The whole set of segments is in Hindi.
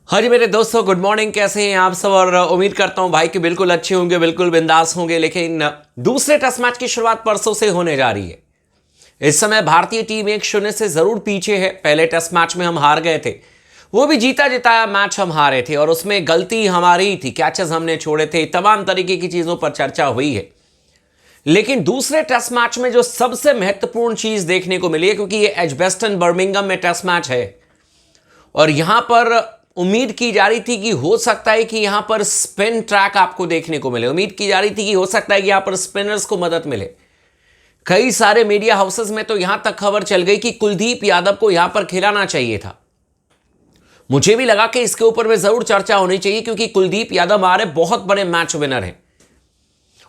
हाँ जी मेरे दोस्तों, गुड मॉर्निंग। कैसे हैं आप सब? और उम्मीद करता हूं भाई कि बिल्कुल अच्छे होंगे, बिल्कुल बिंदास होंगे। लेकिन दूसरे टेस्ट मैच की शुरुआत परसों से होने जा रही है। इस समय भारतीय टीम 1-0 से जरूर पीछे है। पहले टेस्ट मैच में हम हार गए थे, वो भी जीता जिताया मैच हम हारे थे, और उसमें गलती हमारी ही थी। कैचेस हमने छोड़े थे, तमाम तरीके की चीजों पर चर्चा हुई है। लेकिन दूसरे टेस्ट मैच में जो सबसे महत्वपूर्ण चीज देखने को मिली है, क्योंकि ये एजबेस्टन बर्मिंघम में टेस्ट मैच है, और यहां पर उम्मीद की जा रही थी कि हो सकता है कि यहां पर स्पिन ट्रैक आपको देखने को मिले। उम्मीद की जा रही थी कि हो सकता है कि यहां पर स्पिनर्स को मदद मिले। कई सारे मीडिया हाउसेस में तो यहां तक खबर चल गई कि कुलदीप यादव को यहां पर खिलाना चाहिए था। मुझे भी लगा कि इसके ऊपर में जरूर चर्चा होनी चाहिए, क्योंकि कुलदीप यादव हमारे बहुत बड़े मैच विनर हैं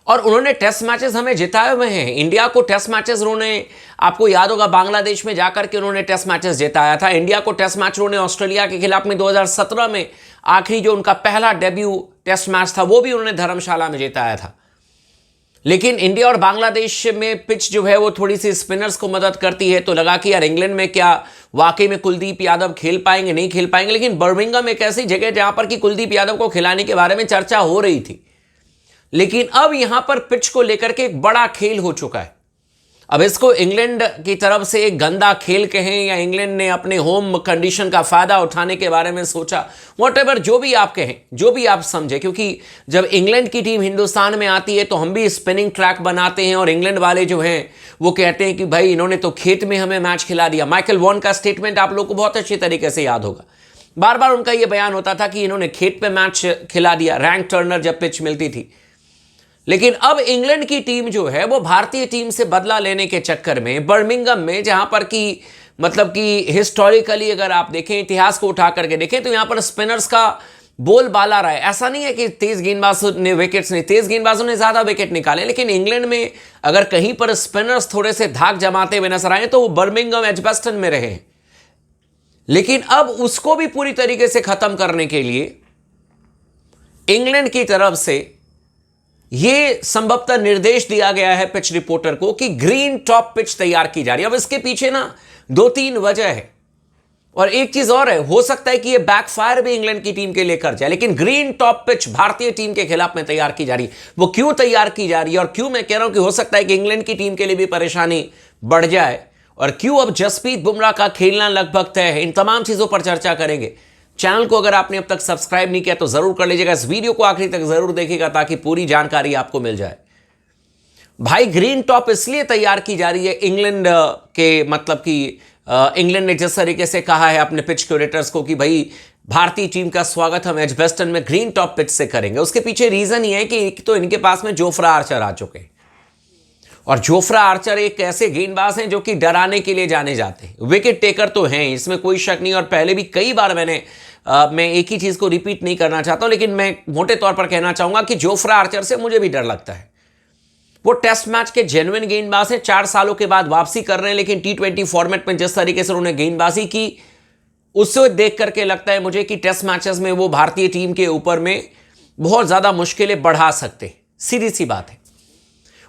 और उन्होंने टेस्ट मैचेस हमें जिताए हुए हैं। इंडिया को टेस्ट मैचेस उन्होंने, आपको याद होगा, बांग्लादेश में जाकर के उन्होंने टेस्ट मैचेस जिताया था। इंडिया को टेस्ट मैच उन्होंने ऑस्ट्रेलिया के खिलाफ में 2017 में आखिरी जो उनका पहला डेब्यू टेस्ट मैच था, वो भी उन्होंने धर्मशाला में जिताया था। लेकिन इंडिया और बांग्लादेश में पिच जो है वो थोड़ी सी स्पिनर्स को मदद करती है, तो लगा कि यार इंग्लैंड में क्या वाकई में कुलदीप यादव खेल पाएंगे, नहीं खेल पाएंगे। लेकिन बर्मिंघम एक ऐसी जगह जहां पर कि कुलदीप यादव को खिलाने के बारे में चर्चा हो रही थी। लेकिन अब यहां पर पिच को लेकर के एक बड़ा खेल हो चुका है। अब इसको इंग्लैंड की तरफ से एक गंदा खेल कहें, या इंग्लैंड ने अपने होम कंडीशन का फायदा उठाने के बारे में सोचा, व्हाटएवर, जो भी आप कहें, जो भी आप समझे। क्योंकि जब इंग्लैंड की टीम हिंदुस्तान में आती है तो हम भी स्पिनिंग ट्रैक बनाते हैं, और इंग्लैंड वाले जो हैं वो कहते हैं कि भाई इन्होंने तो खेत में हमें मैच खिला दिया। माइकल वॉन का स्टेटमेंट आप लोग को बहुत अच्छी तरीके से याद होगा। बार बार उनका यह बयान होता था कि इन्होंने खेत पे मैच खिला दिया, रैंक टर्नर जब पिच मिलती थी। लेकिन अब इंग्लैंड की टीम जो है वो भारतीय टीम से बदला लेने के चक्कर में बर्मिंघम में, जहां पर कि मतलब कि हिस्टोरिकली अगर आप देखें, इतिहास को उठा करके देखें, तो यहां पर स्पिनर्स का बोलबाला रहा है। ऐसा नहीं है कि तेज गेंदबाजों ने विकेट्स नहीं, तेज गेंदबाजों ने ज्यादा विकेट निकाले, लेकिन इंग्लैंड में अगर कहीं पर स्पिनर्स थोड़े से धाक जमाते हुए नजर आए तो वो बर्मिंघम एजबेस्टन में रहे। लेकिन अब उसको भी पूरी तरीके से खत्म करने के लिए इंग्लैंड की तरफ से यह संभवतः निर्देश दिया गया है पिच रिपोर्टर को कि ग्रीन टॉप पिच तैयार की जा रही है। अब इसके पीछे ना 2-3 वजह है, और एक चीज और है, हो सकता है कि यह बैकफायर भी इंग्लैंड की टीम के लिए कर जाए। लेकिन ग्रीन टॉप पिच भारतीय टीम के खिलाफ में तैयार की जा रही है। वो क्यों तैयार की जा रही है, और क्यों मैं कह रहा हूं कि हो सकता है कि इंग्लैंड की टीम के लिए भी परेशानी बढ़ जाए, और क्यों अब जसप्रीत बुमराह का खेलना लगभग तय है, इन तमाम चीजों पर चर्चा करेंगे। चैनल को अगर आपने अब तक सब्सक्राइब नहीं किया तो जरूर कर लीजिएगा। इस वीडियो को आखिरी तक जरूर देखिएगा ताकि पूरी जानकारी आपको मिल जाए। भाई ग्रीन टॉप इसलिए तैयार की जा रही है इंग्लैंड के, मतलब कि इंग्लैंड ने जिस तरीके से कहा है अपने पिच क्यूरेटर्स को कि भाई भारतीय टीम का स्वागत हम एजबेस्टन में ग्रीन टॉप पिच से करेंगे, उसके पीछे रीजन ये है कि एक तो इनके पास में जोफ्रा आर्चर आ चुके हैं, और जोफ्रा आर्चर एक ऐसे गेंदबाज हैं जो कि डराने के लिए जाने जाते हैं। विकेट टेकर तो हैं, इसमें कोई शक नहीं। और पहले भी कई बार मैं एक ही चीज को रिपीट नहीं करना चाहता हूं, लेकिन मैं मोटे तौर पर कहना चाहूंगा कि जोफ्रा आर्चर से मुझे भी डर लगता है। वो टेस्ट मैच के जेन्युइन गेंदबाज हैं, 4 सालों के बाद वापसी कर रहे हैं, लेकिन T20 फॉर्मेट में जिस तरीके से उन्होंने गेंदबाजी की, उससे देख करके लगता है मुझे कि टेस्ट मैचेस में वो भारतीय टीम के ऊपर में बहुत ज्यादा मुश्किलें बढ़ा सकते। सीधी सी बात है।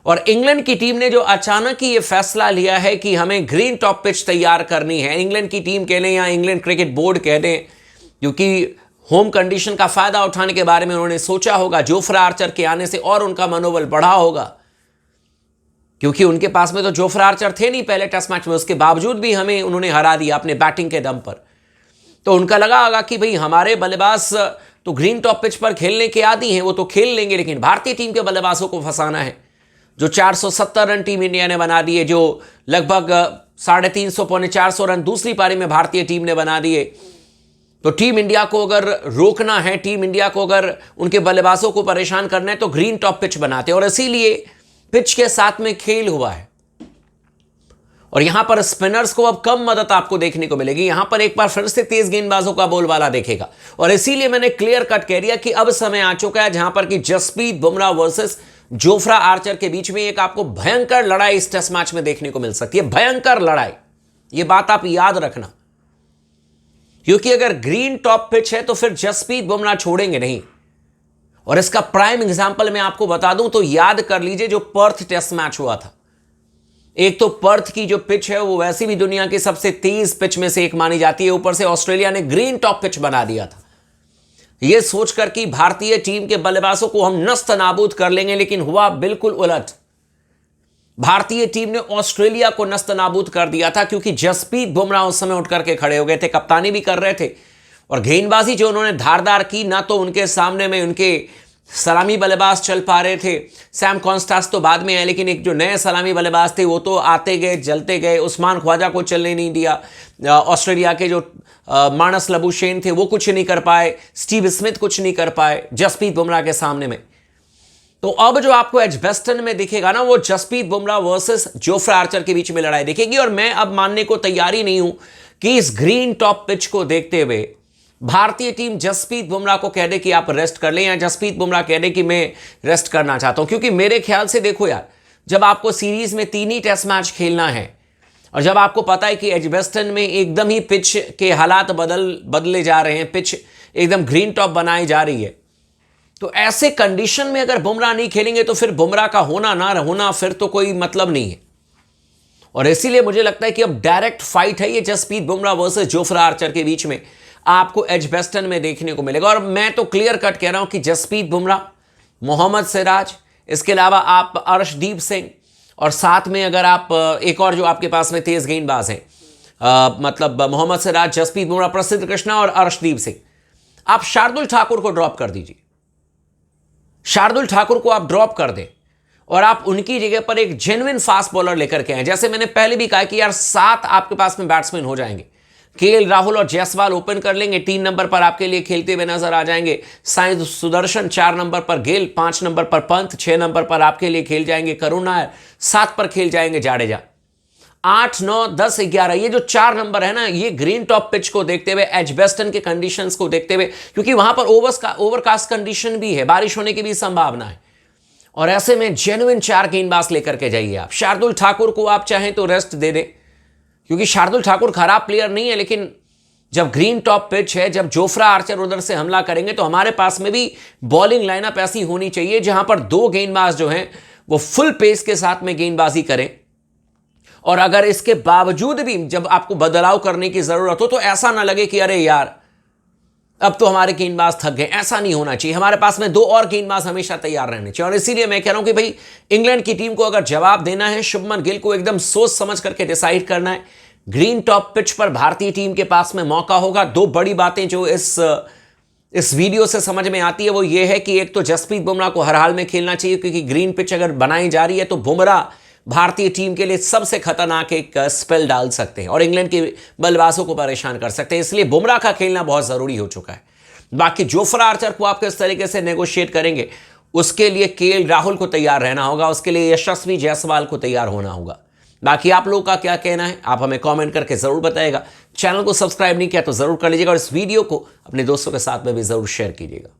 और इंग्लैंड की टीम ने जो अचानक ही ये फैसला लिया है कि हमें ग्रीन टॉप पिच तैयार करनी है, इंग्लैंड की टीम कह लें या इंग्लैंड क्रिकेट बोर्ड कह दें, क्योंकि होम कंडीशन का फायदा उठाने के बारे में उन्होंने सोचा होगा। जोफ्रा आर्चर के आने से और उनका मनोबल बढ़ा होगा, क्योंकि उनके पास में तो जोफ्रा आर्चर थे नहीं पहले टेस्ट मैच में, उसके बावजूद भी हमें उन्होंने हरा दिया अपने बैटिंग के दम पर। तो उनका लगा होगा कि भाई हमारे बल्लेबाज तो ग्रीन टॉप पिच पर खेलने के आदी हैं, वो तो खेल लेंगे, लेकिन भारतीय टीम के बल्लेबाजों को फंसाना है। जो 470 रन टीम इंडिया ने बना दिए, जो लगभग 350 पौने 400 रन दूसरी पारी में भारतीय टीम ने बना दिए, तो टीम इंडिया को अगर रोकना है, टीम इंडिया को अगर उनके बल्लेबाजों को परेशान करना है, तो ग्रीन टॉप पिच बनाते हैं। और इसीलिए पिच के साथ में खेल हुआ है, और यहां पर स्पिनर्स को अब कम मदद आपको देखने को मिलेगी। यहां पर एक बार फिर से तेज गेंदबाजों का बोलबाला देखेगा, और इसीलिए मैंने क्लियर कट कह दिया कि अब समय आ चुका है जहां पर कि Jasprit Bumrah versus Jofra Archer के बीच में एक आपको भयंकर लड़ाई इस टेस्ट मैच में देखने को मिल सकती है। भयंकर लड़ाई, यह बात आप याद रखना, क्योंकि अगर ग्रीन टॉप पिच है तो फिर जसप्रीत बुमराह छोड़ेंगे नहीं। और इसका प्राइम एग्जांपल मैं आपको बता दूं तो याद कर लीजिए जो पर्थ टेस्ट मैच हुआ था। एक तो पर्थ की जो पिच है वो वैसे भी दुनिया की सबसे तेज पिच में से एक मानी जाती है, ऊपर से ऑस्ट्रेलिया ने ग्रीन टॉप पिच बना दिया था। यह सोचकर कि भारतीय टीम के बल्लेबाजों को हम नस्त नाबूद कर लेंगे, लेकिन हुआ बिल्कुल उलट। भारतीय टीम ने ऑस्ट्रेलिया को नस्त नाबूद कर दिया था, क्योंकि जसप्रीत बुमराह उस समय उठ करके खड़े हो गए थे, कप्तानी भी कर रहे थे, और गेंदबाजी जो उन्होंने धारदार की, ना तो उनके सामने में उनके सलामी बल्लेबाज चल पा रहे थे। सैम कॉन्स्टास तो बाद में आए, लेकिन एक जो नए सलामी बल्लेबाज थे वो तो आते गए जलते गए। उस्मान ख्वाजा को चलने नहीं दिया। ऑस्ट्रेलिया के जो मानस लबुशेन थे वो कुछ नहीं कर पाए, स्टीव स्मिथ कुछ नहीं कर पाए जसप्रीत बुमराह के सामने में। तो अब जो आपको एजबेस्टन में दिखेगा ना, वो Jasprit Bumrah versus Jofra Archer के बीच में लड़ाई दिखेगी। और मैं अब मानने को तैयार ही नहीं हूं कि इस ग्रीन टॉप पिच को देखते हुए भारतीय टीम जसप्रीत बुमराह को कह दे कि आप रेस्ट कर लें, या जसप्रीत बुमराह कह दे कि मैं रेस्ट करना चाहता हूं। क्योंकि मेरे ख्याल से देखो यार, जब आपको सीरीज में 3 ही टेस्ट मैच खेलना है, और जब आपको पता है कि एजबेस्टन में एकदम ही पिच के हालात बदले जा रहे हैं, पिच एकदम ग्रीन टॉप बनाई जा रही है, तो ऐसे कंडीशन में अगर बुमराह नहीं खेलेंगे तो फिर बुमराह का होना ना होना फिर तो कोई मतलब नहीं है। और इसीलिए मुझे लगता है कि अब डायरेक्ट फाइट है ये Jasprit Bumrah versus Jofra Archer के बीच में, आपको एजबेस्टन में देखने को मिलेगा। और मैं तो क्लियर कट कह रहा हूं कि जसप्रीत बुमराह, मोहम्मद सिराज, इसके अलावा आप अर्शदीप सिंह, और साथ में अगर आप एक और जो आपके पास में तेज गेंदबाज हैं, मतलब मोहम्मद सिराज, जसप्रीत बुमराह, प्रसिद्ध कृष्णा और अर्शदीप सिंह, आप शार्दुल ठाकुर को ड्रॉप कर दीजिए। शार्दुल ठाकुर को आप ड्रॉप कर दें और आप उनकी जगह पर एक जेन्युइन फास्ट बॉलर लेकर के आए। जैसे मैंने पहले भी कहा कि यार 7 आपके पास में बैट्समैन हो जाएंगे। केएल राहुल और जायसवाल ओपन कर लेंगे, 3 नंबर पर आपके लिए खेलते हुए नजर आ जाएंगे। साई सुदर्शन 4 नंबर पर, गेल 5 नंबर पर, पंत 6 नंबर पर आपके लिए खेल जाएंगे, करुण नायर 7 पर खेल जाएंगे, जाडेजा 8, 9, 10, 11, ये जो 4 नंबर है ना, ये ग्रीन टॉप पिच को देखते हुए, एजबेस्टन के कंडीशंस को देखते हुए, क्योंकि वहां पर ओवरकास्ट कंडीशन भी है, बारिश होने की भी संभावना है, और ऐसे में जेन्युइन 4 गेंदबाज लेकर के जाइए आप। शार्दुल ठाकुर को आप चाहें तो रेस्ट दे दें, क्योंकि शार्दुल ठाकुर खराब प्लेयर नहीं है, लेकिन जब ग्रीन टॉप पिच है, जब जोफ्रा आर्चर उधर से हमला करेंगे, तो हमारे पास में भी बॉलिंग लाइनअप ऐसी होनी चाहिए जहां पर 2 गेंदबाज जो हैं वो फुल पेस के साथ में गेंदबाजी करें। और अगर इसके बावजूद भी जब आपको बदलाव करने की जरूरत हो, तो ऐसा ना लगे कि अरे यार अब तो हमारे गेंदबाज थक गए, ऐसा नहीं होना चाहिए। हमारे पास में 2 और गेंदबाज हमेशा तैयार रहने चाहिए। और इसीलिए मैं कह रहा हूं कि भाई, इंग्लैंड की टीम को अगर जवाब देना है, शुभमन गिल को एकदम सोच समझ करके डिसाइड करना है। ग्रीन टॉप पिच पर भारतीय टीम के पास में मौका होगा। 2 बड़ी बातें जो इस वीडियो से समझ में आती है वो ये है कि एक तो जसप्रीत बुमराह को हर हाल में खेलना चाहिए, क्योंकि ग्रीन पिच अगर बनाई जा रही है तो बुमराह भारतीय टीम के लिए सबसे खतरनाक एक स्पेल डाल सकते हैं और इंग्लैंड के बल्लेबाजों को परेशान कर सकते हैं। इसलिए बुमराह का खेलना बहुत जरूरी हो चुका है। बाकी जोफ्रा आर्चर को आप किस तरीके से नेगोशिएट करेंगे, उसके लिए केएल राहुल को तैयार रहना होगा, उसके लिए यशस्वी जायसवाल को तैयार होना होगा। बाकी आप लोगों का क्या कहना है, आप हमें कमेंट करके जरूर बताइएगा। चैनल को सब्सक्राइब नहीं किया तो जरूर कर लीजिएगा, और इस वीडियो को अपने दोस्तों के साथ में भी जरूर शेयर कीजिएगा।